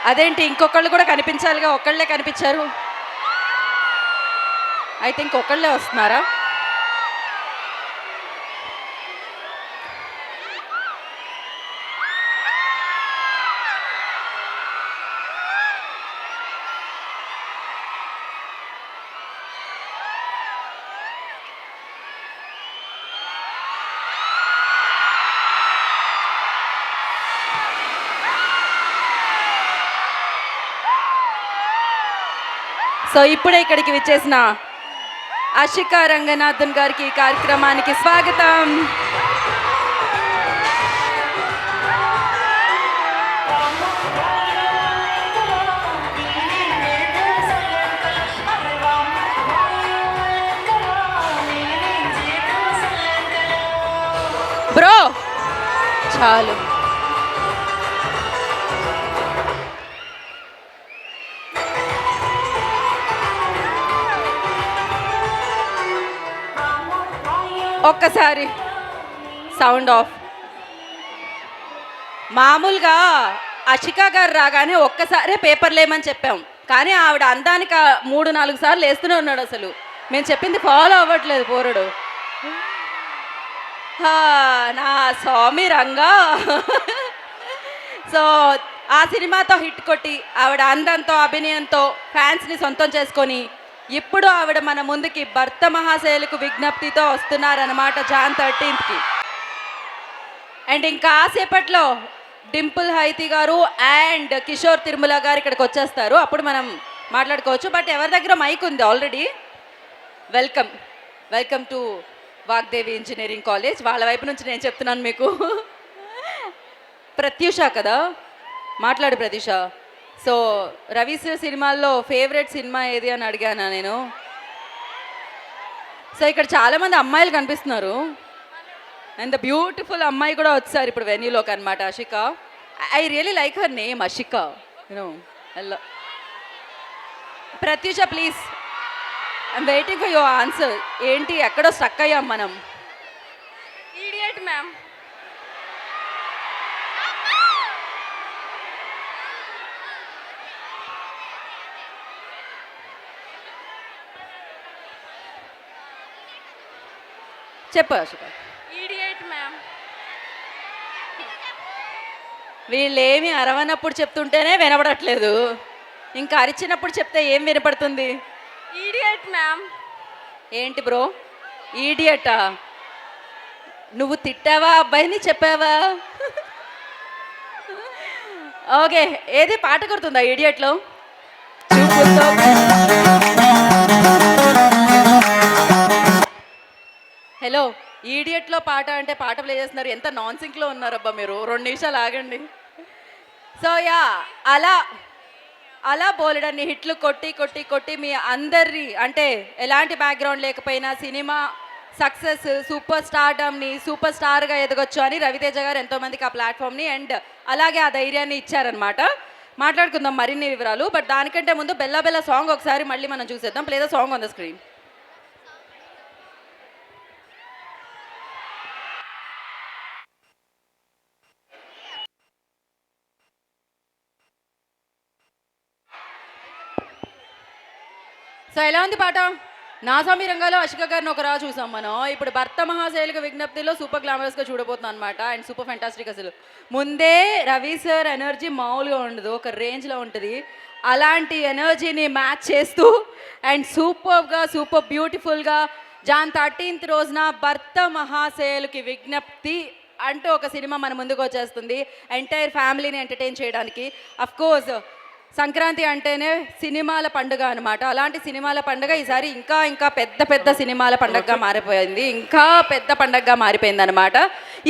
అదేంటి ఇంకొకళ్ళు కూడా కనిపించాలిగా, ఒకళ్ళే కనిపించారు. అయితే ఇంకొకళ్ళే వస్తున్నారా? సో ఇప్పుడే ఇక్కడికి విచ్చేసిన అషికా రంగనాథన్ గారికి ఈ కార్యక్రమానికి స్వాగతం. బ్రో చాలు. ఒక్కసారి సౌండ్ ఆఫ్. మామూలుగా అషికా గారు రాగానే ఒక్కసారే పేపర్లు వేయమని చెప్పాం, కానీ ఆవిడ అందానికి 3-4 సార్లు వేస్తూనే ఉన్నాడు. అసలు మేము చెప్పింది ఫాలో అవ్వట్లేదు పోరడు. నా స్వామి రంగా. సో ఆ సినిమాతో హిట్ కొట్టి ఆవిడ అందంతో అభినయంతో ఫ్యాన్స్ని సొంతం చేసుకొని ఇప్పుడు ఆవిడ మన ముందుకి భర్త మహాశైలకు విజ్ఞప్తితో వస్తున్నారన్నమాట జాన్ 13th. అండ్ ఇంకా సేపట్లో డింపుల్ హైతి గారు అండ్ కిషోర్ తిరుమల గారు ఇక్కడికి వచ్చేస్తారు. అప్పుడు మనం మాట్లాడుకోవచ్చు. బట్ ఎవరి దగ్గర మైక్ ఉంది already. Welcome welcome to Vagdevi engineering college. వాళ్ళ వైపు నుంచి నేను చెప్తున్నాను మీకు. ప్రత్యూష కదా, మాట్లాడు ప్రత్యూష. సో రవి సార్ సినిమాల్లో ఫేవరెట్ సినిమా ఏది అని అడిగాను నేను. సో ఇక్కడ చాలామంది అమ్మాయిలు కనిపిస్తున్నారు. అండ్ ద బ్యూటిఫుల్ అమ్మాయి కూడా వచ్చారు ఇప్పుడు వెన్యూలోకి అనమాట, Ashika. I really like her name, Ashika. You know hello Pratyusha, please I'm waiting for your answer. ఏంటి ఎక్కడో స్టక్ అయ్యాం మనం. Idiot ma'am. చెప్పు అషిక. Idiot ma'am. వీళ్ళేమి అరవనప్పుడు చెప్తుంటేనే వినపడట్లేదు, ఇంకా అరిచినప్పుడు చెప్తే ఏం వినపడుతుంది? Idiot ma'am. ఏంటి బ్రో ఈడియటా? నువ్వు తిట్టావా అబ్బాయిని, చెప్పావా? ఓకే, ఏది పాట గుర్తుందా ఈడియట్లో? హలో, ఈడియట్లో పాట అంటే పాట ప్లే చేస్తున్నారు. ఎంత నాన్ సింక్లో ఉన్నారబ్బా మీరు. 2 నిమిషాలు ఆగండి. సో యా, అలా అలా బోలెడన్ని హిట్లు కొట్టి కొట్టి కొట్టి మీ అందరి అంటే ఎలాంటి బ్యాక్గ్రౌండ్ లేకపోయినా సినిమా సక్సెస్, సూపర్ స్టార్డమ్ని, సూపర్ స్టార్గా ఎదగొచ్చు అని రవితేజ గారు ఎంతోమందికి ఆ ప్లాట్ఫామ్ని అండ్ అలాగే ఆ ధైర్యాన్ని ఇచ్చారనమాట. మాట్లాడుకుందాం మరిన్ని వివరాలు. బట్ దానికంటే ముందు బెల్లా బెల్లా సాంగ్ ఒకసారి మళ్ళీ మనం చూసేద్దాం. Play the song on the screen. So ఎలా ఉంది పాట? నా స్వామి రంగాలో అషిక గారిని ఒకరా చూసాం మనం. ఇప్పుడు భర్త మహాశైలిక విజ్ఞప్తిలో సూపర్ గ్లామరస్గా చూడబోతున్నాం అనమాట. And super fantastic. అసలు ముందే రవి సార్ ఎనర్జీ మామూలుగా ఉండదు, ఒక రేంజ్లో ఉంటుంది. అలాంటి ఎనర్జీని మ్యాచ్ చేస్తూ అండ్ సూపర్గా సూపర్ బ్యూటిఫుల్గా జాన్ 13th రోజున భర్త మహాశైలుకి విజ్ఞప్తి అంటూ ఒక సినిమా మన ముందుకు వచ్చేస్తుంది ఎంటైర్ ఫ్యామిలీని ఎంటర్టైన్ చేయడానికి. అఫ్కోర్స్ సంక్రాంతి అంటేనే సినిమాల పండుగ అనమాట. అలాంటి సినిమాల పండుగ ఈసారి ఇంకా ఇంకా పెద్ద పెద్ద సినిమాల పండుగగా మారిపోయింది, ఇంకా పెద్ద పండుగగా మారిపోయింది అనమాట.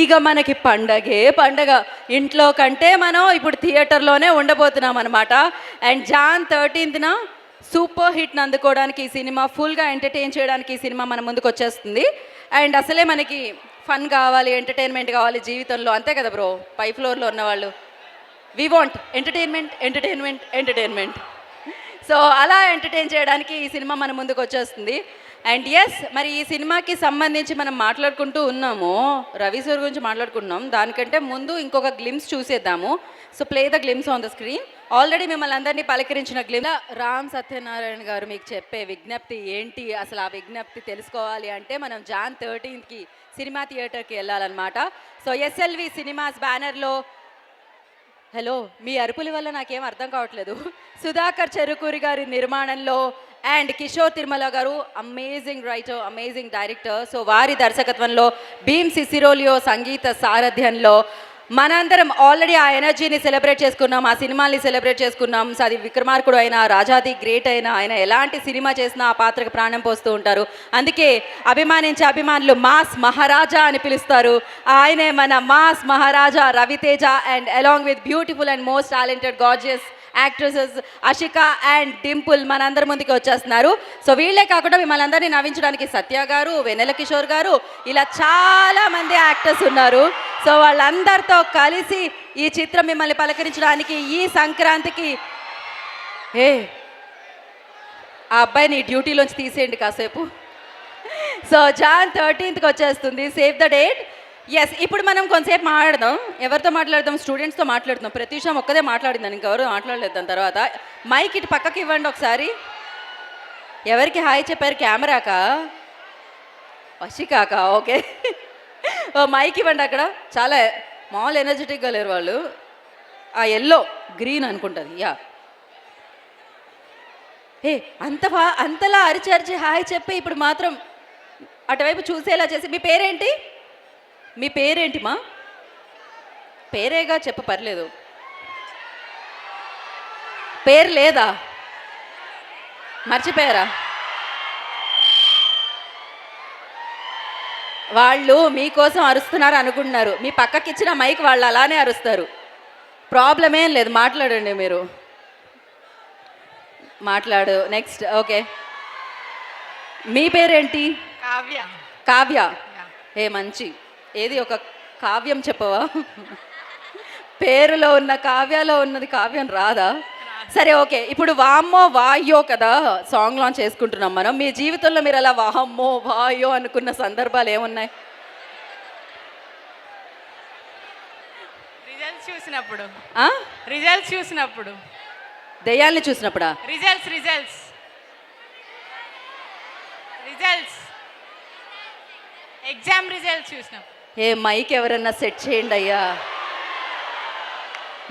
ఇక మనకి పండగే పండగ. ఇంట్లో కంటే మనం ఇప్పుడు థియేటర్లోనే ఉండబోతున్నాం అనమాట. అండ్ జాన్ 13th సూపర్ హిట్ని అందుకోవడానికి ఈ సినిమా, ఫుల్గా ఎంటర్టైన్ చేయడానికి ఈ సినిమా మన ముందుకు వచ్చేస్తుంది. అండ్ అసలే మనకి ఫన్ కావాలి, ఎంటర్టైన్మెంట్ కావాలి జీవితంలో, అంతే కదా బ్రో? పై ఫ్లోర్లో ఉన్నవాళ్ళు we want entertainment entertainment entertainment. So అలా ఎంటర్టైన్ చేయడానికి ఈ సినిమా మన ముందుకు వచ్చేస్తుంది. అండ్ ఎస్, మరి ఈ సినిమాకి సంబంధించి మనం మాట్లాడుకుంటూ ఉన్నాము, రవి సార్ గురించి మాట్లాడుకుంటున్నాం. దానికంటే ముందు ఇంకొక గ్లిమ్స్ చూసేద్దాము. So play the glimpse on the screen. Already మిమ్మల్ని అందరినీ పలకరించిన గ్లిమ్ రామ్ సత్యనారాయణ గారు మీకు చెప్పే విజ్ఞప్తి ఏంటి, అసలు ఆ విజ్ఞప్తి తెలుసుకోవాలి అంటే మనం జాన్ 13కి సినిమా థియేటర్కి వెళ్ళాలన్నమాట. సో ఎస్ఎల్వి సినిమాస్ బ్యానర్లో, హలో మీ అరుపుల వల్ల నాకేం అర్థం కావట్లేదు, సుధాకర్ చెరుకూరి గారి నిర్మాణంలో అండ్ కిషోర్ తిరుమల గారు amazing writer, amazing director, so వారి దర్శకత్వంలో భీమ్ సిసిరోలియో సంగీత సారథ్యంలో మనందరం ఆల్రెడీ ఆ ఎనర్జీని సెలబ్రేట్ చేసుకున్నాం, ఆ సినిమాని సెలబ్రేట్ చేసుకున్నాం. సో అది విక్రమార్కుడు అయినా, రాజాది గ్రేట్ అయినా, ఆయన ఎలాంటి సినిమా చేసినా ఆ పాత్రకు ప్రాణం పోస్తూ ఉంటారు. అందుకే అభిమానించే అభిమానులు మాస్ మహారాజా అని పిలుస్తారు. ఆయనే మన mass Maharaja Raviteja and along with beautiful and most talented gorgeous actresses Ashika and Dimple మనందరి ముందుకు వచ్చేస్తున్నారు. సో వీళ్ళే కాకుండా మిమ్మల్ని అందరినీ నవ్వించడానికి సత్య గారు, వెన్నెల కిషోర్ గారు, ఇలా చాలా మంది యాక్టర్స్ ఉన్నారు. సో వాళ్ళందరితో కలిసి ఈ చిత్రం మిమ్మల్ని పలకరించడానికి ఈ సంక్రాంతికి ఆ అబ్బాయిని డ్యూటీలోంచి తీసేయండి కాసేపు. సో జాన్ 13కి వచ్చేస్తుంది, సేవ్ ద డేట్. ఎస్, ఇప్పుడు మనం కొంతసేపు మాట్లాడదాం. ఎవరితో మాట్లాడదాం? స్టూడెంట్స్తో మాట్లాడుతాం. ప్రత్యూషం ఒక్కదే మాట్లాడిందని, ఇంకెవరు మాట్లాడలేదు. దాని తర్వాత మైక్ ఇటు పక్కకి ఇవ్వండి ఒకసారి. ఎవరికి హాయ్ చెప్పారు? కెమెరాకా? వషికాకా? ఓకే, ఓ మైక్ ఇవ్వండి. అక్కడ చాలా మామూలు ఎనర్జెటిక్గా లేరు వాళ్ళు. ఆ ఎల్లో గ్రీన్ అనుకుంటుంది. యా, అంతలా అరిచి హాయ్ చెప్పి ఇప్పుడు మాత్రం అటువైపు చూసేలా చేసి. మీ పేరేంటి? మీ పేరేంటి మా? పేరేగా చెప్ప, పర్లేదు. పేరు లేదా? మర్చిపోయారా? వాళ్ళు మీకోసం అరుస్తున్నారు అనుకుంటున్నారు. మీ పక్కకి ఇచ్చిన మైక్ వాళ్ళు అలానే అరుస్తారు. ప్రాబ్లం ఏం లేదు, మాట్లాడండి మీరు. మాట్లాడు. నెక్స్ట్. ఓకే, మీ పేరేంటి? కావ్య. కావ్య. మంచి. ఏది ఒక కావ్యం చెప్పవా? పేరులో ఉన్న కావ్యాలో ఉన్నది కావ్యం రాదా? సరే, ఓకే. ఇప్పుడు వామ్మో వాయో కదా సాంగ్ లాంచ్ చేసుకుంటున్నాం మనం. మీ జీవితంలో మీరు అలా వామ్మో వాయో అనుకున్న సందర్భాలు ఏమున్నాయి? రిజల్ట్స్ చూసినప్పుడు. దెయ్యాల్ని చూసినప్పుడా? రిజల్ట్స్ ఎగ్జామ్ రిజల్ట్స్ చూసినప్పుడు. మైక్ ఎవరన్నా సెట్ చేయండి అయ్యా.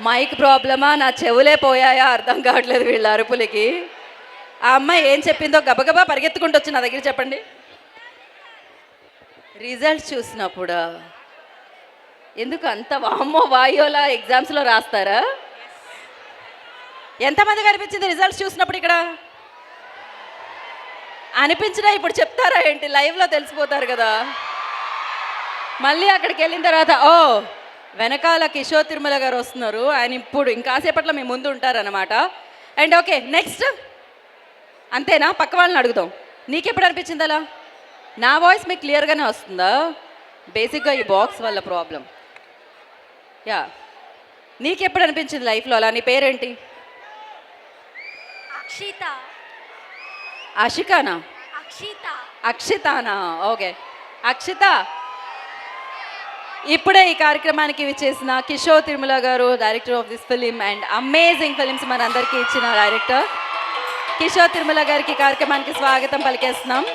మైక్ ప్రాబ్లమా, నా చెవులే పోయాయా అర్థం కావట్లేదు వీళ్ళ అరుపులకి. ఆ అమ్మాయి ఏం చెప్పిందో గబగబా పరిగెత్తుకుంటూ వచ్చి నా దగ్గర చెప్పండి. రిజల్ట్స్ చూసినప్పుడా? ఎందుకు అంత వామ్మో వాయోలా ఎగ్జామ్స్లో రాస్తారా? ఎంతమందికి అనిపించింది రిజల్ట్స్ చూసినప్పుడు? ఇక్కడ అనిపించినా ఇప్పుడు చెప్తారా ఏంటి? లైవ్లో తెలిసిపోతారు కదా. మళ్ళీ అక్కడికి వెళ్ళిన తర్వాత వెనకాల కిషోర్ తిరుమల గారు వస్తున్నారు. ఆయన ఇప్పుడు ఇంకాసేపట్లో మీ ముందు ఉంటారనమాట. And okay, next. అంతేనా? పక్క వాళ్ళని అడుగుదాం. నీకెప్పుడు అనిపించింది అలా? నా వాయిస్ మీకు క్లియర్గానే వస్తుందా? బేసిక్గా ఈ బాక్స్ వల్ల ప్రాబ్లం. యా, నీకెప్పుడు అనిపించింది లైఫ్లో అలా? నీ పేరేంటి? అక్షిత. అషికానా? అక్షితానా? ఓకే, అక్షిత. ఇప్పుడే ఈ కార్యక్రమానికి విచ్చేసిన కిషోర్ తిరుమల గారు, director of this film and amazing films మనందరికీ ఇచ్చిన డైరెక్టర్ కిషోర్ తిరుమల గారికి కార్యక్రమానికి స్వాగతం పలికేస్తున్నాం.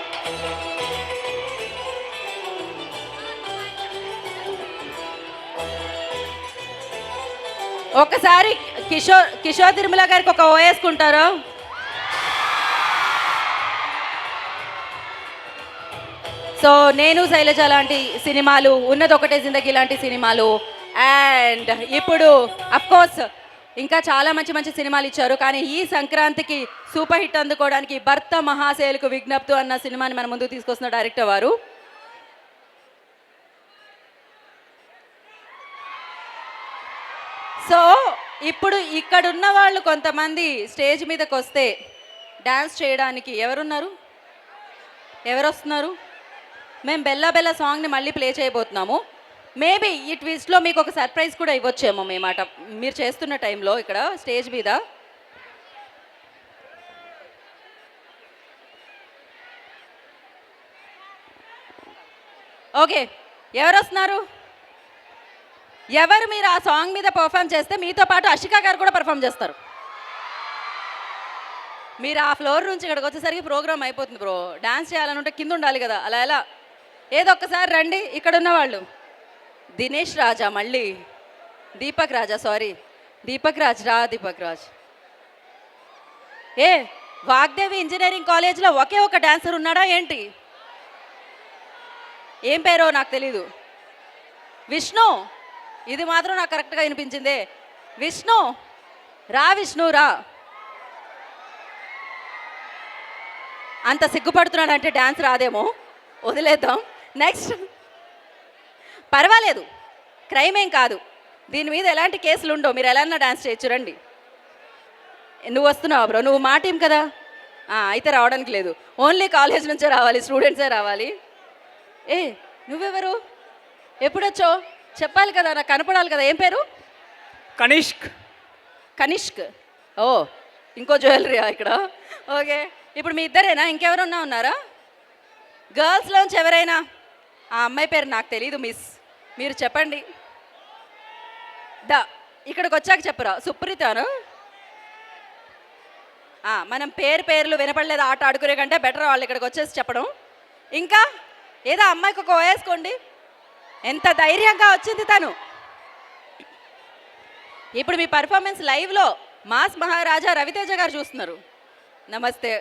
ఒకసారి కిషోర్ తిరుమల గారికి ఒక ఓయేసుకుంటారు. సో నేను శైలజ లాంటి సినిమాలు, ఉన్నది ఒకటే జిందగీ లాంటి సినిమాలు, అండ్ ఇప్పుడు అఫ్కోర్స్ ఇంకా చాలా మంచి మంచి సినిమాలు ఇచ్చారు. కానీ ఈ సంక్రాంతికి సూపర్ హిట్ అందుకోవడానికి భర్త మహాశైలకు విజ్ఞప్తి అన్న సినిమాని మన ముందుకు తీసుకొస్తున్న డైరెక్టర్ వారు. సో ఇప్పుడు ఇక్కడున్న వాళ్ళు కొంతమంది స్టేజ్ మీదకి వస్తే డ్యాన్స్ చేయడానికి ఎవరున్నారు? ఎవరు వస్తున్నారు? మేము బెల్లా బెల్లా సాంగ్ని మళ్ళీ ప్లే చేయబోతున్నాము. మేబీ ఈ ట్విస్ట్లో మీకు ఒక సర్ప్రైజ్ కూడా ఇవ్వచ్చేమో మేమాట మీరు చేస్తున్న టైంలో ఇక్కడ స్టేజ్ మీద. ఓకే, ఎవరు వస్తున్నారు? ఎవరు మీరు ఆ సాంగ్ మీద పర్ఫామ్ చేస్తే మీతో పాటు అషికా గారు కూడా పర్ఫామ్ చేస్తారు. మీరు ఆ ఫ్లోర్ నుంచి ఇక్కడికి వచ్చేసరికి ప్రోగ్రామ్ అయిపోతుంది బ్రో. డాన్స్ చేయాలనుంటే కింద ఉండాలి కదా, అలా ఎలా? ఏదో ఒక్కసారి రండి. ఇక్కడ ఉన్న వాళ్ళు దినేష్ రాజా, మళ్ళీ దీపక్ రాజా, సారీ దీపక్ రాజ్ రా. దీపక్ రాజ్ ఏ వాగ్దేవి ఇంజనీరింగ్ కాలేజ్లో ఒకే ఒక డాన్సర్ ఉన్నాడా ఏంటి? ఏం పేరో నాకు తెలీదు. విష్ణు, ఇది మాత్రం నాకు కరెక్ట్గా వినిపించిందే. విష్ణు రా, విష్ణు రా. అంత సిగ్గుపడుతున్నాడంటే డాన్స్ రాదేమో, వదిలేద్దాం. నెక్స్ట్, పర్వాలేదు, క్రైమ్ ఏం కాదు, దీని మీద ఎలాంటి కేసులు ఉండవు, మీరు ఎలా డాన్స్ చేయొచ్చు. రండి. నువ్వు వస్తున్నావా బ్రో? నువ్వు మా టీం కదా, అయితే రావడానికి లేదు. ఓన్లీ కాలేజ్ నుంచే రావాలి, స్టూడెంట్సే రావాలి. ఏ నువ్వెవరు? ఎప్పుడొచ్చో చెప్పాలి కదా, నాకు కనపడాలి కదా. ఏం పేరు? కనిష్క్. కనిష్క్. ఓ, ఇంకో జ్యువెలరీయా ఇక్కడ? ఓకే, ఇప్పుడు మీ ఇద్దరేనా? ఇంకెవరన్నా ఉన్నారా? గర్ల్స్లోంచి ఎవరైనా? ఆ అమ్మాయి పేరు నాకు తెలీదు మిస్, మీరు చెప్పండి. ఇక్కడికి వచ్చాక చెప్పరా. సుప్రీతను. మనం పేర్లు వినపడలేదు ఆట ఆడుకునే కంటే బెటర్ వాళ్ళు ఇక్కడికి వచ్చేసి చెప్పడం. ఇంకా ఏదో అమ్మాయికి ఒక వేసుకోండి. ఎంత ధైర్యంగా వచ్చింది తను. ఇప్పుడు మీ పర్ఫార్మెన్స్ లైవ్లో మాస్ మహారాజా రవితేజ గారు చూస్తున్నారు. నమస్తే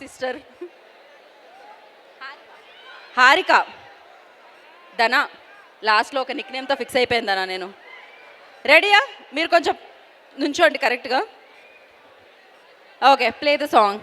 సిస్టర్. హారిక. ధనా, లాస్ట్లో ఒక నిక్ నేమ్తో ఫిక్స్ అయిపోయింది ధనా. నేను రెడీయా? మీరు కొంచెం నుంచోండి కరెక్ట్గా. Okay, play the song.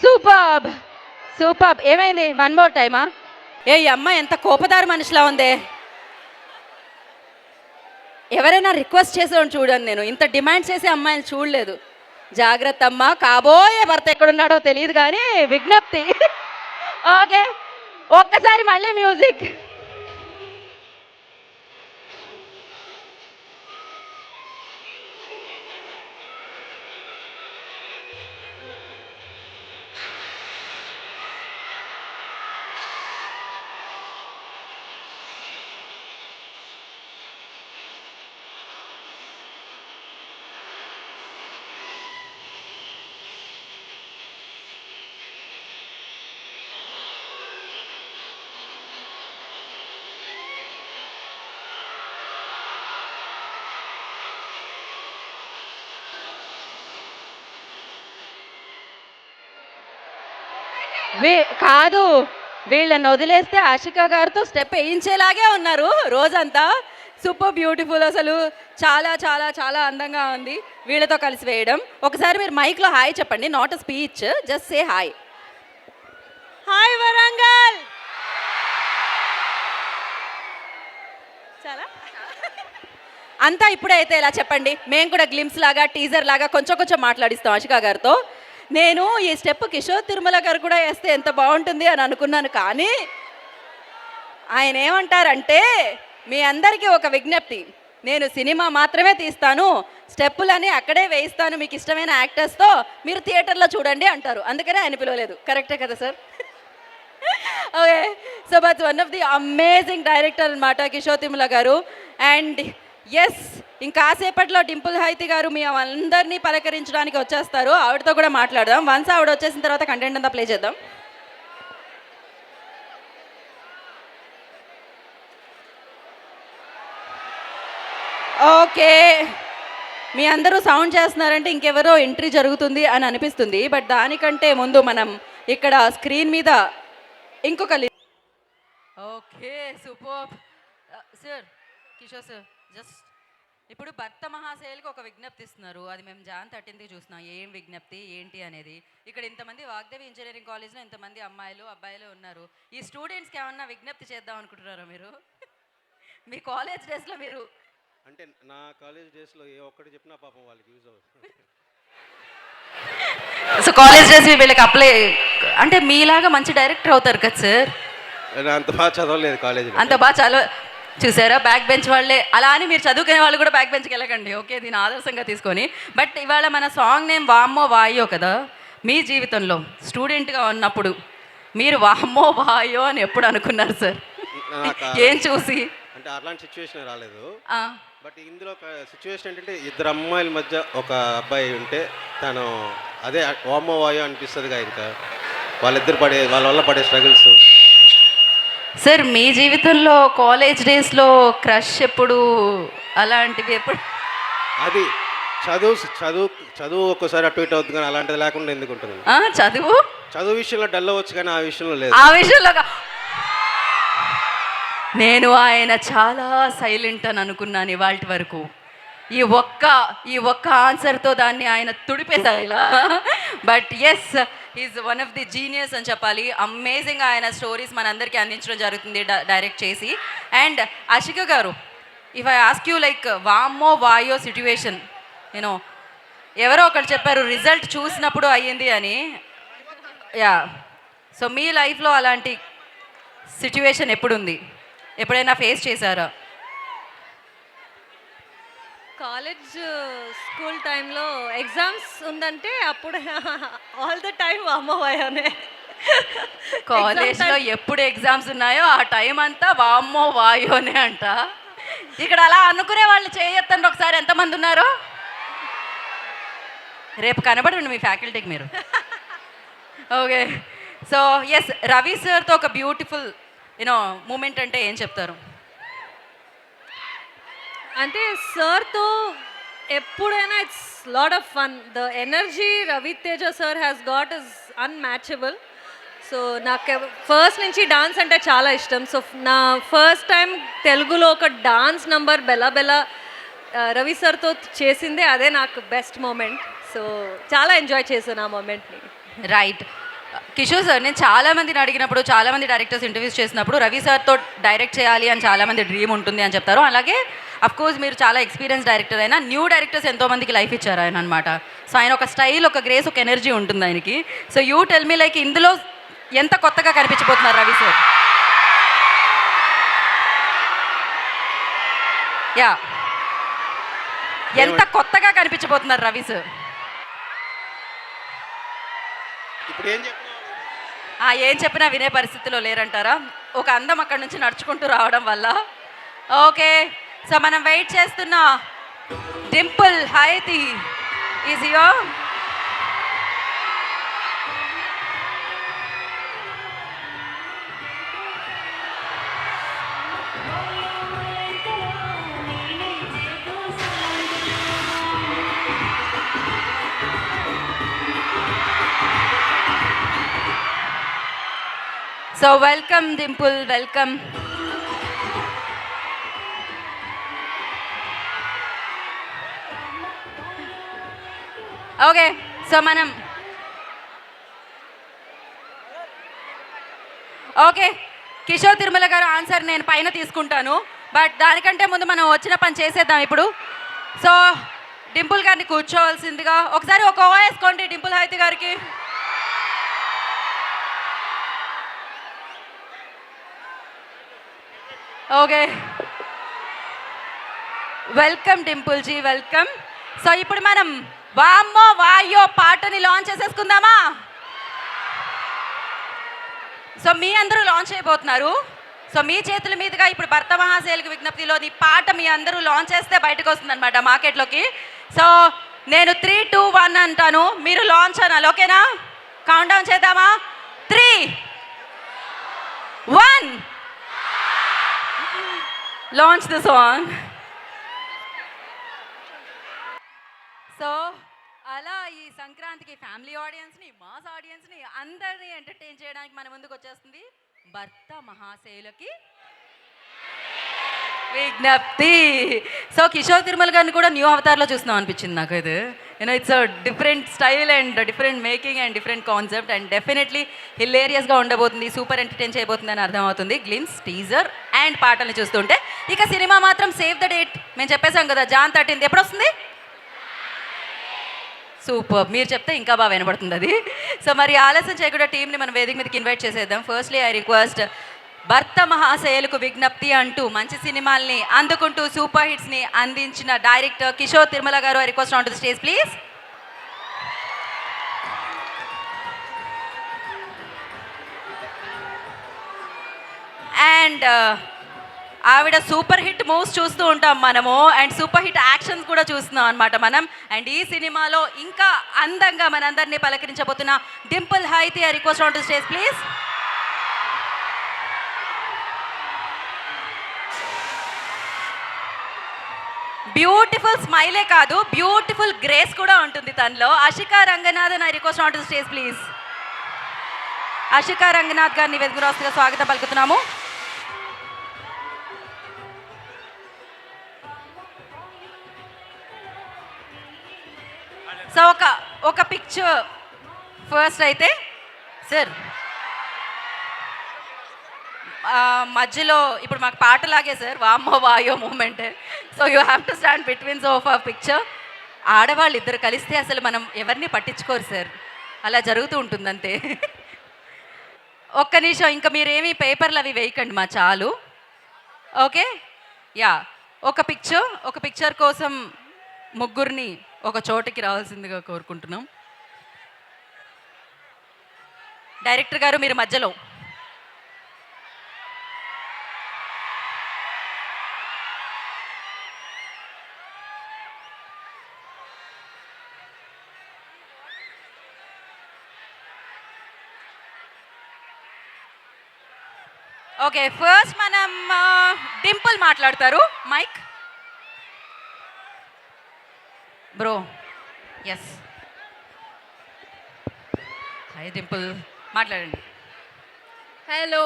Superb, superb. ఏమైంది? వన్ మోర్ టైమా? ఏ ఈ అమ్మాయి ఎంత కోపదారి మనిషిలా ఉందే. ఎవరైనా రిక్వెస్ట్ చేసేవాడిని చూడండి, నేను ఇంత డిమాండ్ చేసే అమ్మాయిని చూడలేదు. జాగ్రత్త అమ్మా, కాబోయే భర్త ఎక్కడున్నాడో తెలియదు కానీ విజ్ఞప్తి. ఓకే, ఒక్కసారి మళ్ళీ మ్యూజిక్. కాదు, వీళ్ళని వదిలేస్తే ఆషికా గారితో స్టెప్ వేయించేలాగే ఉన్నారు రోజంతా. సూపర్ బ్యూటిఫుల్, అసలు చాలా చాలా చాలా అందంగా ఉంది వీళ్ళతో కలిసి వేయడం. ఒకసారి మీరు మైక్లో హాయ్ చెప్పండి, not a speech, just say hi. Hi Warangal. చాలా అంతా ఇప్పుడే అయితే ఇలా చెప్పండి, మేము కూడా గ్లిమ్స్ లాగా టీజర్ లాగా కొంచెం కొంచెం మాట్లాడిస్తాం ఆషికా గారితో. నేను ఈ స్టెప్ కిషోర్ తిరుమల గారు కూడా వేస్తే ఎంత బాగుంటుంది అని అనుకున్నాను, కానీ ఆయన ఏమంటారంటే, మీ అందరికీ ఒక విజ్ఞప్తి, నేను సినిమా మాత్రమే తీస్తాను, స్టెప్పులని అక్కడే వేయిస్తాను మీకు ఇష్టమైన యాక్టర్స్తో, మీరు థియేటర్లో చూడండి అంటారు. అందుకనే ఆయన పిలవలేదు. కరెక్టే కదా sir? Okay. So but one of the amazing director అనమాట కిషోర్ తిరుమల గారు. అండ్ ఎస్, ఇంకాసేపట్లో డింపుల్ హైతి గారు మీ అందరినీ పలకరించడానికి వచ్చేస్తారు. ఆవిడతో కూడా మాట్లాడదాం. వన్స్ ఆవిడ వచ్చేసిన తర్వాత కంటెంట్ అంతా ప్లే చేద్దాం. ఓకే, మీ అందరూ సౌండ్ చేస్తున్నారంటే ఇంకెవరో ఎంట్రీ జరుగుతుంది అని అనిపిస్తుంది. బట్ దానికంటే ముందు మనం ఇక్కడ స్క్రీన్ మీద ఇంకొక okay super sir. Kishore sir, just ఇప్పుడు భర్త మహాశైలికి ఒక విజ్ఞప్తి ఇస్తున్నారు. అది మేము జాన్ 13th చూసినాం. ఏం విజ్ఞప్తి ఏంటి అనేది. ఇక్కడ ఇంతమంది వాగ్దేవి ఇంజనీరింగ్ కాలేజ్లో ఇంతమంది అమ్మాయిలు అబ్బాయిలు ఉన్నారు. ఈ స్టూడెంట్స్కి ఏమన్నా విజ్ఞప్తి చేద్దాం అనుకుంటున్నారా మీరు? మీ కాలేజ్ డేస్లో మీరు అంటే నా కాలేజ్ డేస్లో ఏ ఒక్కటి చెప్పినా పాపం వాళ్ళకి యూజ్ అవుతుంది. సో కాలేజ్ డేస్ వీళ్ళకి అప్లై అంటే మీలాగా మంచి డైరెక్టర్ అవుతారు కదా సార్. అంత బాగా చదవలేదు కాలేజీలో. అంత బాగా చదవ చూసారా, బ్యాక్ బెంచ్ వాళ్ళే. అలా అని మీరు చదువుకునే వాళ్ళు కూడా బ్యాక్ బెంచ్కి వెళ్ళకండి, ఓకే, దీని ఆదర్శంగా తీసుకొని. బట్ ఇవాళ మన సాంగ్ నేమ్ వామ్మో వాయో కదా. మీ జీవితంలో స్టూడెంట్గా ఉన్నప్పుడు మీరు వామ్మో వాయో అని ఎప్పుడు అనుకున్నారు సార్? ఏం చూసి? అంటే అలాంటి సిచ్యువేషన్ రాలేదు. ఆ, బట్ ఇందులో ఒక సిచ్యువేషన్ ఏంటంటే ఇద్దరు అమ్మాయిల మధ్య ఒక అబ్బాయి ఉంటే తను అదే వామ్మో వాయో అనిపిస్తుందిగా. ఇంకా వాళ్ళిద్దరు వాళ్ళ వల్ల పడే స్ట్రగుల్స్. సార్ మీ జీవితంలో కాలేజ్ డేస్లో క్రష్ ఎప్పుడు, అలాంటివి ఎప్పుడు? అది చదువు ఒక్కసారి అటు ఇటు అవుతుంది కానీ అలాంటిది లేకుండా ఎందుకు ఉంటుంది? చదువు విషయంలో డల్ అవ్వచ్చు కానీ ఆ విషయంలో లేదు. ఆ విషయంలో నేను ఆయన చాలా సైలెంట్ అని అనుకున్నాను ఇవాళ వరకు. ఈ ఒక్క ఆన్సర్తో దాన్ని ఆయన తుడిపేశారు ఇలా. But yes, is one of the genius అని చెప్పాలి. అమేజింగ్ ఆయన స్టోరీస్ మనందరికీ అందించడం జరుగుతుంది డైరెక్ట్ చేసి. అండ్ అషిక గారు, if I ask you like వామ్మో వాయో సిట్యువేషన్, యూనో ఎవరో ఒకరు చెప్పారు రిజల్ట్ చూసినప్పుడు అయ్యింది అని. యా, సో మీ లైఫ్లో అలాంటి సిట్యువేషన్ ఎప్పుడుంది? ఎప్పుడైనా ఫేస్ చేశారా? కాలేజ్ స్కూల్ టైంలో ఎగ్జామ్స్ ఉందంటే అప్పుడు ఆల్ ద టైమ్ వామ్మోవాయోనే. కాలేజ్లో ఎప్పుడు ఎగ్జామ్స్ ఉన్నాయో ఆ టైం అంతా వామ్మో వాయోనే అంట. ఇక్కడ అలా అనుకునే వాళ్ళు చేయొద్దండి ఒకసారి. ఎంతమంది ఉన్నారు? రేపు కనబడండి మీ ఫ్యాకల్టీకి మీరు. ఓకే, సో ఎస్, రవి సార్తో ఒక బ్యూటిఫుల్ మూమెంట్ అంటే ఏం చెప్తారు? అంటే సార్తో ఎప్పుడైనా it's lot of fun. The energy Raviteja sir has got is unmatchable. So నాకు ఫస్ట్ నుంచి డాన్స్ అంటే చాలా ఇష్టం. సో నా ఫస్ట్ టైం తెలుగులో ఒక డాన్స్ నంబర్ బెలా బెలా రవి సార్తో చేసిందే, అదే నాకు బెస్ట్ మూమెంట్. సో చాలా ఎంజాయ్ చేశాను ఆ మూమెంట్ని. రైట్. కిషోర్ సార్, నేను చాలామందిని అడిగినప్పుడు, చాలామంది డైరెక్టర్స్ ఇంటర్వ్యూస్ చేసినప్పుడు రవి సార్తో డైరెక్ట్ చేయాలి అని చాలామంది డ్రీమ్ ఉంటుంది అని చెప్తారు. అలాగే అఫ్కోర్స్ మీరు చాలా ఎక్స్పీరియన్స్ డైరెక్టర్ అయినా న్యూ డైరెక్టర్స్ ఎంతోమందికి లైఫ్ ఇచ్చారు ఆయన అనమాట. సో ఆయన ఒక స్టైల్, ఒక గ్రేస్, ఒక ఎనర్జీ ఉంటుంది ఆయనకి. So you tell me like ఇందులో ఎంత కొత్తగా కనిపించబోతున్నారు రవి సార్? యా, ఎంత కొత్తగా కనిపించబోతున్నారు రవి సార్? ఇప్పుడు ఏం చెప్పినా వినే పరిస్థితిలో లేరంటారా? ఒక అందం అక్కడ నుంచి నడుచుకుంటూ రావడం వల్ల. ఓకే, సో మనం వెయిట్ చేస్తున్న Dimple Haiti is here. So welcome Dimple, welcome. Okay, so మనం ఓకే, కిషోర్ తిరుమల గారు ఆన్సర్ నేను పైన తీసుకుంటాను. బట్ దానికంటే ముందు మనం వచ్చిన పని చేసేద్దాం ఇప్పుడు. సో డింపుల్ గారిని కూర్చోవలసిందిగా ఒకసారి ఒక ఓ వేసుకోండి డింపుల్ హైతి గారికి. Okay, welcome Dimple ji, welcome. So ఇప్పుడు మనం వామ్మో వాయో పాటని లాంచ్ చేసేసుకుందామా? సో మీ అందరూ లాంచ్ అయిపోతున్నారు. సో మీ చేతుల మీదుగా ఇప్పుడు భర్త మహాశైలికి విజ్ఞప్తిలో నీ పాట మీ అందరూ లాంచ్ చేస్తే బయటకు వస్తుందన్నమాట మార్కెట్లోకి. సో నేను 3, 2, 1 అంటాను, మీరు లాంచ్ అనాలి. ఓకేనా? కౌంట్ డౌన్ చేద్దామా? 3, 1 లాంచ్ ద సాంగ్. సో అలా ఈ సంక్రాంతికి ఫ్యామిలీ ఆడియన్స్ని, మాస్ ఆడియన్స్ని అందరినీ ఎంటర్టైన్ చేయడానికి మన ముందుకు వచ్చేస్తుంది భర్త మహాశైలకి విజ్ఞప్తి. సో కిషోర్ తిరుమల గారిని కూడా న్యూ అవతార్లో చూస్తున్నాం అనిపించింది నాకు. ఇది it's a different style and different making and different concept and definitely హిలేరియస్గా ఉండబోతుంది, సూపర్ ఎంటర్టైన్ చేయబోతుంది అని అర్థమవుతుంది గ్లిమ్స్, టీజర్ అండ్ పాటలు చూస్తుంటే. ఇక సినిమా మాత్రం సేవ్ ద డేట్ మేము చెప్పేసాం కదా, Jan 13 ఎప్పుడు వస్తుంది? సూపర్, మీరు చెప్తే ఇంకా బాగా వినపడుతుంది అది. సో మరి ఆలస్యం చేయకుండా టీంని మనం వేదిక మీదకి ఇన్వైట్ చేసేద్దాం. ఫస్ట్లీ ఐ రిక్వెస్ట్ భర్త మహాశైలకు విజ్ఞప్తి అంటూ మంచి సినిమాల్ని అందుకుంటూ సూపర్ హిట్స్ని అందించిన డైరెక్టర్ కిషోర్ తిరుమల గారు, I request on to the stage please. And ఆవిడ సూపర్ హిట్ మూవ్స్ చూస్తూ ఉంటాం మనము అండ్ సూపర్ హిట్ యాక్షన్స్ కూడా చూస్తున్నాం అనమాట మనం. అండ్ ఈ సినిమాలో ఇంకా అందంగా మనందరినీ పలకరించబోతున్న Dimple Hayathi, I request on to stage please. Beautiful స్మైలే కాదు, బ్యూటిఫుల్ గ్రేస్ కూడా ఉంటుంది తనలో. Ashika Ranganathan, I request on to stage please. Ashika Ranganath గారిని వెదుగురాస్తుగా స్వాగతం పలుకుతున్నాము. సో ఒక పిక్చర్ ఫస్ట్ అయితే సార్ మధ్యలో ఇప్పుడు మాకు పాటలాగే సార్, వామ్మో వాయో moment. So you have to stand between of a picture. ఆడవాళ్ళు ఇద్దరు కలిస్తే అసలు మనం ఎవరిని పట్టించుకోరు సార్, అలా జరుగుతూ ఉంటుంది అంతే. ఒక్క నిమిషం, ఇంకా మీరేమీ పేపర్లు అవి వేయకండి మా చాలు. ఓకే యా, ఒక పిక్చర్ కోసం ముగ్గురిని ఒక చోటికి రావాల్సిందిగా కోరుకుంటున్నాం. డైరెక్టర్ గారు మీరు మధ్యలో. ఓకే, ఫస్ట్ మనం డింపుల్ మాట్లాడతారు. Mike bro. Yes, hi Dimple, మాట్లాడండి. Hello,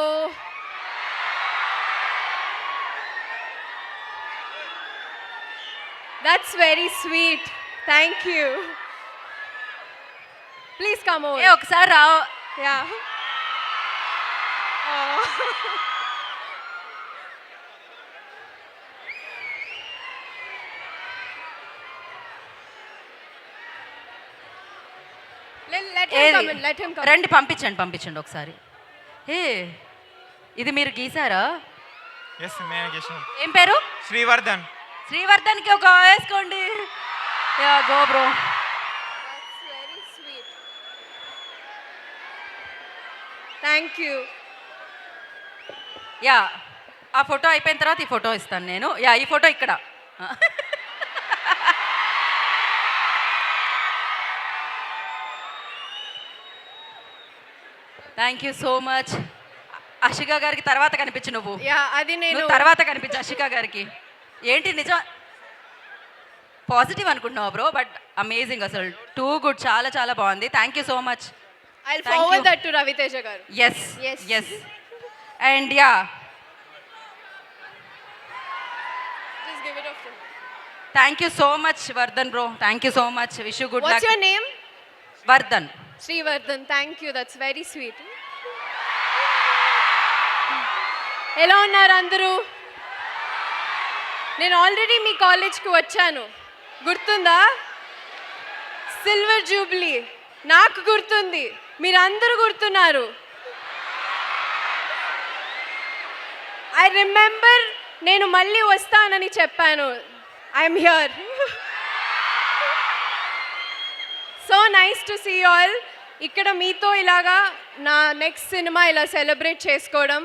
that's very sweet. Thank you. Please come over. ఏ ఒకసారి రావు. Yeah. Oh. Let him come in. Let him come in. రండి, పంపించండి ఒకసారి. ఏ ఇది మీరు గీసారా? ఎస్, నేను గీసాను. ఏం పేరు? శ్రీవర్ధన్. శ్రీవర్ధన్కి ఒక వేసుకోండి. Yeah, go bro. That's very sweet. Thank you. Yeah, ఆ ఫోటో అయిపోయిన తర్వాత ఈ ఫోటో ఇస్తాను నేను. యా, ఈ ఫోటో ఇక్కడ. Thank you so much. Ashika గారికి తర్వాత కనిపించు నువ్వు. Yeah, అది నేను నువ్వు తర్వాత కనిపించు అషికా గారికి. ఏంటి నిజం పాజిటివ్ అనుకుంటున్నావు బ్రో, బట్ అమేజింగ్, అసలు టూ గుడ్, చాలా చాలా బాగుంది. Thank you so much. I'll Thank forward you. that to Raviteja garu. Yes Yes. Yes. And yeah, Just give it off to him. Thank you so much Vardhan bro. Thank you so much. Wish you good What's luck. your name? Vardhan. Srivardhan. Thank you. That's very sweet. ఎలా ఉన్నారు అందరూ? నేను already మీ కాలేజ్కి వచ్చాను, గుర్తుందా? Silver Jubilee నాకు గుర్తుంది, మీరందరూ గుర్తున్నారు. ఐ రిమెంబర్ నేను మళ్ళీ వస్తానని చెప్పాను. I'm here. So nice to see all. ఇక్కడ మీతో ఇలాగా నా నెక్స్ట్ సినిమా ఇలా సెలబ్రేట్ చేసుకోవడం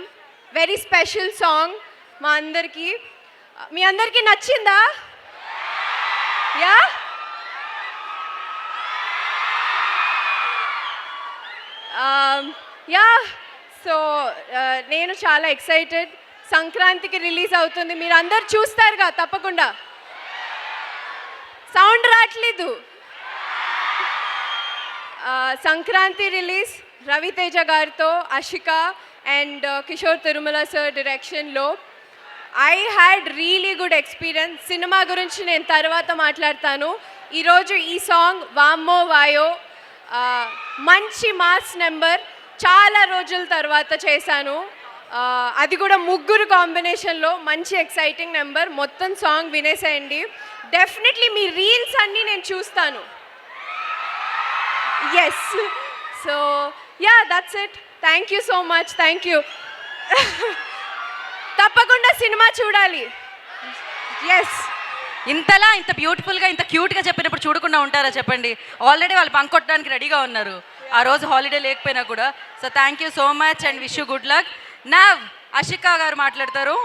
వెరీ స్పెషల్ సాంగ్ మా అందరికీ. మీ అందరికీ నచ్చిందా? Yeah, yeah. సో నేను చాలా ఎక్సైటెడ్. సంక్రాంతికి రిలీజ్ అవుతుంది, మీరు అందరు చూస్తారుగా తప్పకుండా. సౌండ్ రావట్లేదు. సంక్రాంతి రిలీజ్ రవితేజ గారితో, అషిక అండ్ కిషోర్ తిరుమల సార్ డైరెక్షన్లో. I had really good experience. Cinema గురించి నేను తర్వాత మాట్లాడతాను. ఈరోజు ఈ సాంగ్ వామ్మో వాయో మంచి మాస్ నెంబర్, చాలా రోజుల తర్వాత చేశాను. అది కూడా ముగ్గురు కాంబినేషన్లో మంచి ఎక్సైటింగ్ నెంబర్. మొత్తం సాంగ్ వినేసేయండి. డెఫినెట్లీ మీ రీల్స్ అన్నీ నేను చూస్తాను. Yes. So yeah, that's it. Thank you so much. Thank you. తప్పకుండా సినిమా చూడాలి. ఎస్. ఇంతలా ఇంత బ్యూటిఫుల్గా ఇంత క్యూట్గా చెప్పినప్పుడు చూడకుండా ఉంటారా చెప్పండి? ఆల్రెడీ వాళ్ళు పంకొట్టడానికి రెడీగా ఉన్నారు, ఆ రోజు హాలిడే లేకపోయినా కూడా. So thank you so much and wish you good luck. నా అషికా గారు మాట్లాడతారు.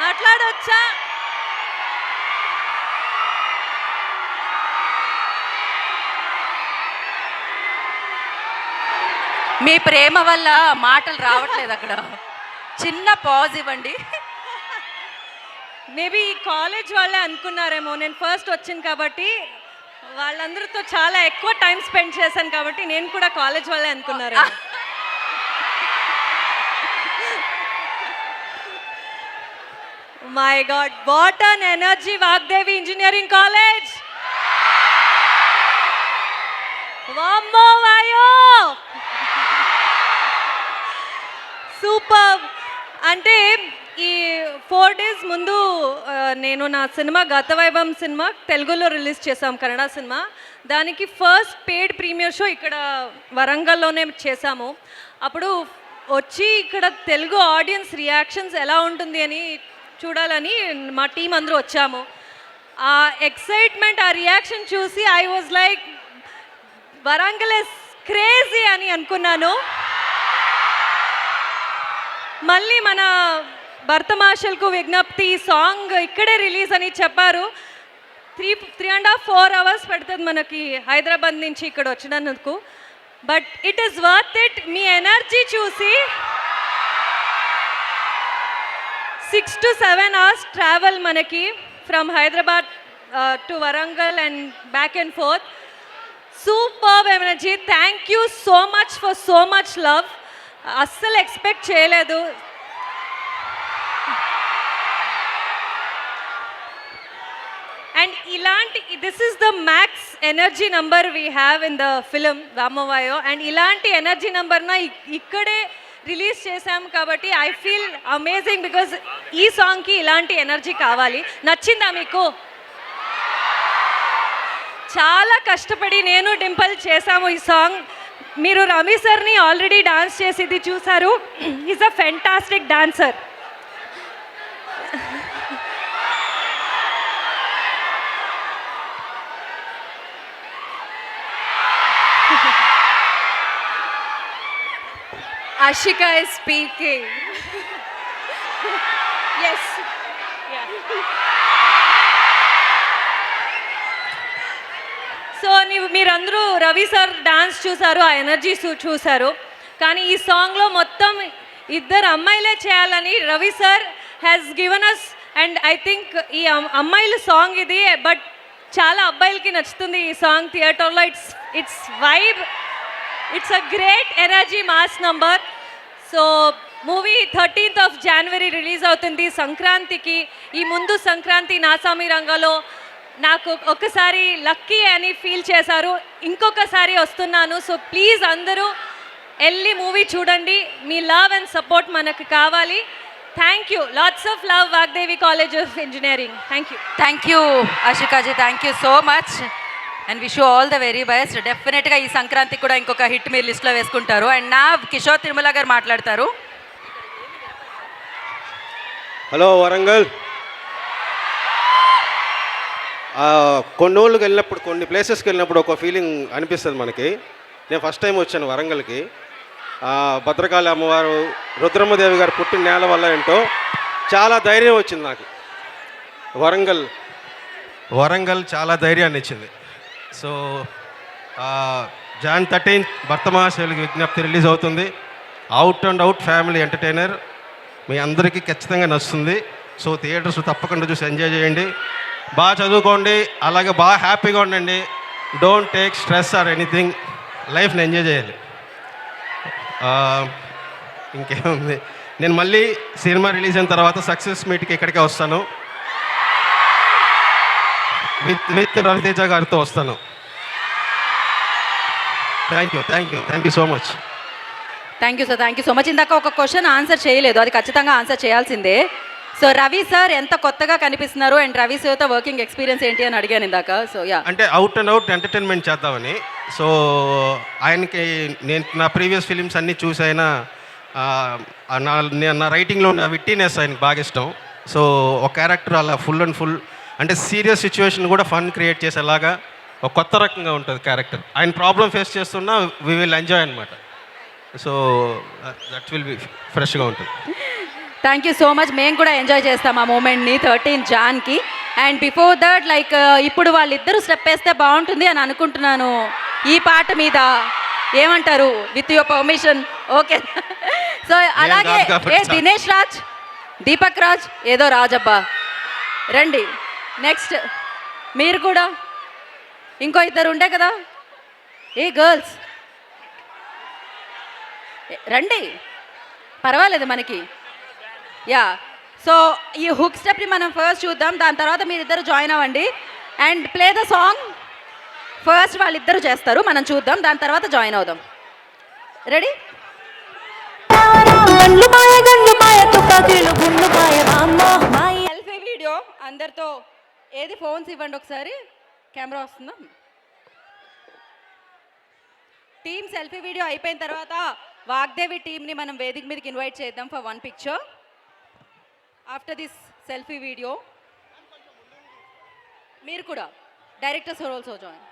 మాట్లాడొచ్చా? మీ ప్రేమ వల్ల మాటలు రావట్లేదు అక్కడ. చిన్న పాజ్ ఇవ్వండి. మేబీ ఈ కాలేజ్ వాళ్ళే అనుకున్నారేమో, నేను ఫస్ట్ వచ్చాను కాబట్టి వాళ్ళందరితో చాలా ఎక్కువ టైం స్పెండ్ చేశాను కాబట్టి నేను కూడా కాలేజ్ వాళ్ళే అనుకున్నారేమో. My God, what an energy Vagdevi engineering college. వామ్మో వాయో, సూపర్. అంటే ఈ 4 days ముందు నేను నా సినిమా గతవైభవం సినిమా తెలుగులో రిలీజ్ చేసాం, కన్నడ సినిమా. దానికి ఫస్ట్ పెయిడ్ ప్రీమియర్ షో ఇక్కడ వరంగల్లోనే చేశాము. అప్పుడు వచ్చి ఇక్కడ తెలుగు ఆడియన్స్ రియాక్షన్స్ ఎలా ఉంటుంది అని చూడాలని మా టీం అందరూ వచ్చాము. ఆ ఎక్సైట్మెంట్, ఆ రియాక్షన్ చూసి I was like Warangal is crazy అని అనుకున్నాను. మళ్ళీ మన భరతమాషల్కు విజ్ఞప్తి సాంగ్ ఇక్కడే రిలీజ్ అని చెప్పారు. 3.5-4 hours పడుతుంది మనకి హైదరాబాద్ నుంచి ఇక్కడ వచ్చినందుకు. But it is worth it. మీ ఎనర్జీ చూసి 6 to 7 hours ట్రావెల్ మనకి from Hyderabad to Warangal and back and forth. Super energy. Thank you so much for so much love. అస్సలు ఎక్స్పెక్ట్ చేయలేదు. అండ్ ఇలాంటి this is the max energy number we have in the film రామవాయో. And ఇలాంటి energy నంబర్న ఇక్కడే release చేశాం కాబట్టి I feel amazing because ఈ సాంగ్కి ఇలాంటి ఎనర్జీ కావాలి. నచ్చిందా మీకు? చాలా కష్టపడి నేను డింపుల్ చేశాము ఈ సాంగ్. మీరు రవి సార్ని ఆల్రెడీ డాన్స్ చేసేది చూసారు. Is a fantastic dancer. Ashika is speaking. Yes. Yeah. So మీరందరూ రవి సార్ డాన్స్ చూసారు, ఆ ఎనర్జీ చూసారు. కానీ ఈ సాంగ్లో మొత్తం ఇద్దరు అమ్మాయిలే చేయాలని Ravi sir has given us. And I think ఈ అమ్మాయిల సాంగ్ ఇది, బట్ చాలా అబ్బాయిలకి నచ్చుతుంది ఈ సాంగ్. థియేటర్లో it's vibe. It's a great energy mass number. So movie 13th of January release అవుతుంది సంక్రాంతికి. ఈ ముందు సంక్రాంతి నాసామి రంగంలో నాకు ఒకసారి లక్కీ అని ఫీల్ చేశారు, ఇంకొకసారి వస్తున్నాను. సో ప్లీజ్ అందరూ వెళ్ళి మూవీ చూడండి. మీ లవ్ అండ్ సపోర్ట్ మనకు కావాలి. Thank you. Lots of love Vagdevi college of engineering. Thank you Ashika ji, thank you so much and wish you all the very best. డెఫినెట్గా ఈ సంక్రాంతికి కూడా ఇంకొక హిట్ మీరు లిస్ట్లో వేసుకుంటారు. అండ్ నా కిషోర్ తిరుమల గారు మాట్లాడతారు. హలో వరంగల్. కొన్ని ఊళ్ళకి వెళ్ళినప్పుడు, కొన్ని ప్లేసెస్కి వెళ్ళినప్పుడు ఒక ఫీలింగ్ అనిపిస్తుంది మనకి. నేను ఫస్ట్ టైం వచ్చాను వరంగల్కి. భద్రకాళి అమ్మవారు, రుద్రమ్మదేవి గారు పుట్టిన నేల వల్ల ఏంటో చాలా ధైర్యం వచ్చింది నాకు. వరంగల్ చాలా ధైర్యాన్ని ఇచ్చింది. సో Jan 13th భర్త మహాశైలికి విజ్ఞప్తి రిలీజ్ అవుతుంది. Out and out family entertainer, మీ అందరికీ ఖచ్చితంగా నచ్చుతుంది. సో థియేటర్స్ తప్పకుండా చూసి ఎంజాయ్ చేయండి. బాగా చదువుకోండి, అలాగే బాగా హ్యాపీగా ఉండండి. Don't take stress or anything. లైఫ్ని ఎంజాయ్ చేయాలి. ఇంకేముంది, నేను మళ్ళీ సినిమా రిలీజ్ అయిన తర్వాత సక్సెస్ మీట్కి ఇక్కడికే వస్తాను. విత్ రవితేజ గారితో వస్తాను. Thank you so much. Thank you sir, thank you so much. ఇందాక ఒక క్వశ్చన్ ఆన్సర్ చేయలేదు, అది ఖచ్చితంగా ఆన్సర్ చేయాల్సిందే. సో రవి సార్ ఎంత కొత్తగా కనిపిస్తున్నారు అండ్ రవి సార్తో వర్కింగ్ ఎక్స్పీరియన్స్ ఏంటి అని అడిగాను ఇందాక. సో యా, అంటే అవుట్ అండ్ అవుట్ ఎంటర్టైన్మెంట్ చేద్దామని. సో ఆయనకి నేను నా ప్రీవియస్ ఫిలిమ్స్ అన్నీ చూసి ఆయన నా రైటింగ్లో ఉన్న విట్టినెస్ ఆయనకి బాగా ఇష్టం. సో ఒక క్యారెక్టర్ అలా ఫుల్ అండ్ ఫుల్, అంటే సీరియస్ సిచ్యువేషన్ కూడా ఫన్ క్రియేట్ చేసేలాగా ఒక కొత్త రకంగా ఉంటుంది క్యారెక్టర్. ఆయన ప్రాబ్లం ఫేస్ చేస్తున్నా వి విల్ ఎంజాయ్ అనమాట. సో దట్ విల్ బి ఫ్రెష్గా ఉంటుంది. Thank you so much. మేము కూడా ఎంజాయ్ చేస్తాం ఆ మూమెంట్ని 13 జాన్కి. అండ్ బిఫోర్ దట్ లైక్ ఇప్పుడు వాళ్ళిద్దరూ స్టెప్ వేస్తే బాగుంటుంది అని అనుకుంటున్నాను ఈ పాట మీద. ఏమంటారు? With your permission, okay? So అలాగే దినేష్ రాజ్, దీపక్ రాజ్, ఏదో రాజబ్బా, రండి. నెక్స్ట్ మీరు కూడా, ఇంకో ఇద్దరు ఉండే కదా, ఏ గర్ల్స్ రండి, పర్వాలేదు మనకి. యా, సో ఈ హుక్ స్టెప్ని మనం ఫస్ట్ చూద్దాం, దాని తర్వాత మీరిద్దరు జాయిన్ అవ్వండి and play the song. First వాళ్ళిద్దరు చేస్తారు, మనం చూద్దాం, దాని తర్వాత జాయిన్ అవుదాం. రెడీ? సెల్ఫీ వీడియో అందరితో. ఏది ఫోన్స్ ఇవ్వండి ఒకసారి, కెమెరా వస్తుందా? టీమ్ సెల్ఫీ వీడియో అయిపోయిన తర్వాత వాగ్దేవి టీమ్ని మనం వేదిక మీదకి ఇన్వైట్ చేద్దాం for one picture. After this selfie video మీరు కూడా directors are also join.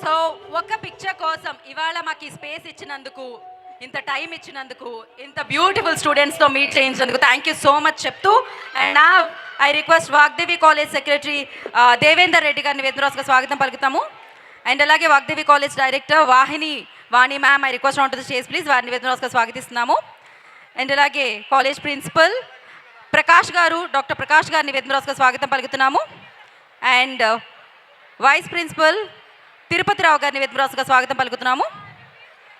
So ఒక పిక్చర్ కోసం ఇవాళ మాకు ఈ స్పేస్ ఇచ్చినందుకు, ఇంత టైం ఇచ్చినందుకు, ఇంత బ్యూటిఫుల్ స్టూడెంట్స్తో మీట్ చేయించినందుకు థ్యాంక్ యూ సో మచ్ చెప్తూ, అండ్ నా I request Vagdevi college secretary Devender Reddy గారిని వేదరాజుగా స్వాగతం పలుకుతాము. అండ్ అలాగే Vagdevi college director Vani ma'am, I request on to the stage please, వారిని వేదరాజుగా స్వాగతిస్తున్నాము. అండ్ అలాగే college principal Prakash garu, doctor Prakash గారిని వేదరాజుగా స్వాగతం పలుకుతున్నాము. అండ్ వైస్ ప్రిన్సిపల్ తిరుపతిరావు గారిని వేదరాజుగా స్వాగతం పలుకుతున్నాము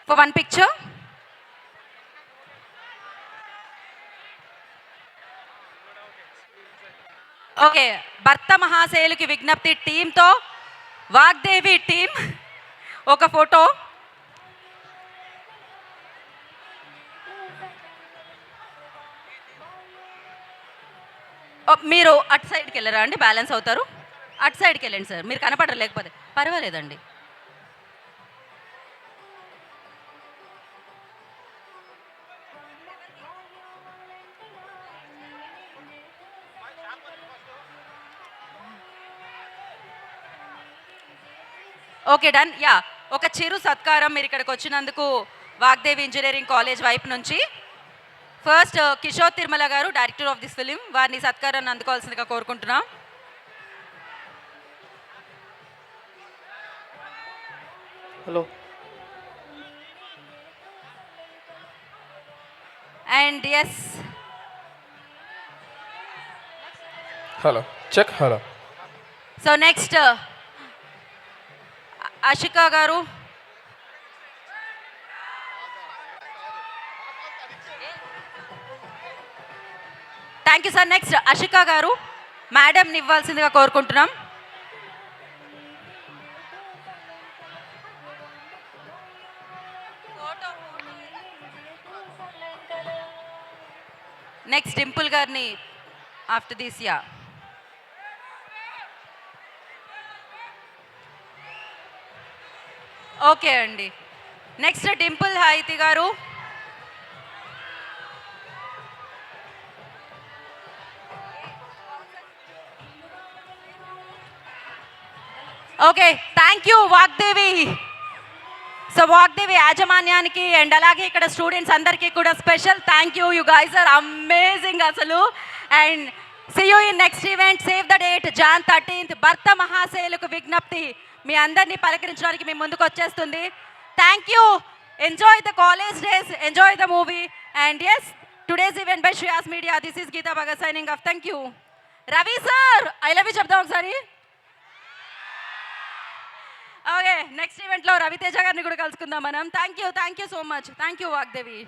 ఫర్ వన్ పిక్చర్. ఓకే, భర్త మహాశైలుకి విజ్ఞప్తి టీంతో వాగ్దేవి టీం ఒక ఫోటో. మీరు అటు సైడ్కి వెళ్ళరా అండి, బ్యాలెన్స్ అవుతారు. అటు సైడ్కి వెళ్ళండి సార్, మీరు కనపడరు, లేకపోతే పర్వాలేదండి. Okay done. యా, ఒక చిరు సత్కారం మీరు ఇక్కడికి వచ్చినందుకు వాగ్దేవి ఇంజనీరింగ్ కాలేజ్ వైపు నుంచి. ఫస్ట్ కిషోర్ తిరుమల గారు, డైరెక్టర్ ఆఫ్ దిస్ ఫిలిం, వారిని సత్కారాన్ని అందుకోవాల్సిందిగా కోరుకుంటున్నాం. Hello. And yes, hello check. Hello. So next Ashika గారు. Thank you sir. Next Ashika గారు, మేడంని ఇవ్వాల్సిందిగా కోరుకుంటున్నాం. నెక్స్ట్ డింపుల్ గారిని ఆఫ్టర్ దిస్. యా, ఓకే అండి. నెక్స్ట్ డింపుల్ హాయితి గారు. Okay, thank you Vagdevi. So Vagdevi యాజమాన్యానికి అండ్ అలాగే ఇక్కడ స్టూడెంట్స్ అందరికీ కూడా special thank you. You guys are amazing అసలు. And see you in next event. Save the date Jan 13th. భర్త మహాశైలకు విజ్ఞప్తి మీ అందరినీ పలకరించడానికి మీ ముందుకు వచ్చేస్తుంది. Thank you. Enjoy the college days, enjoy the movie. And yes, today's event by Shreyas media. This is Geetha Bhagat signing off. Thank you. Ravi sir, I love you చెప్దాం ఒకసారి. Okay, next ఈవెంట్లో రవితేజ గారిని కూడా కలుసుకుందాం మనం. Thank you so much. Thank you Vagdevi.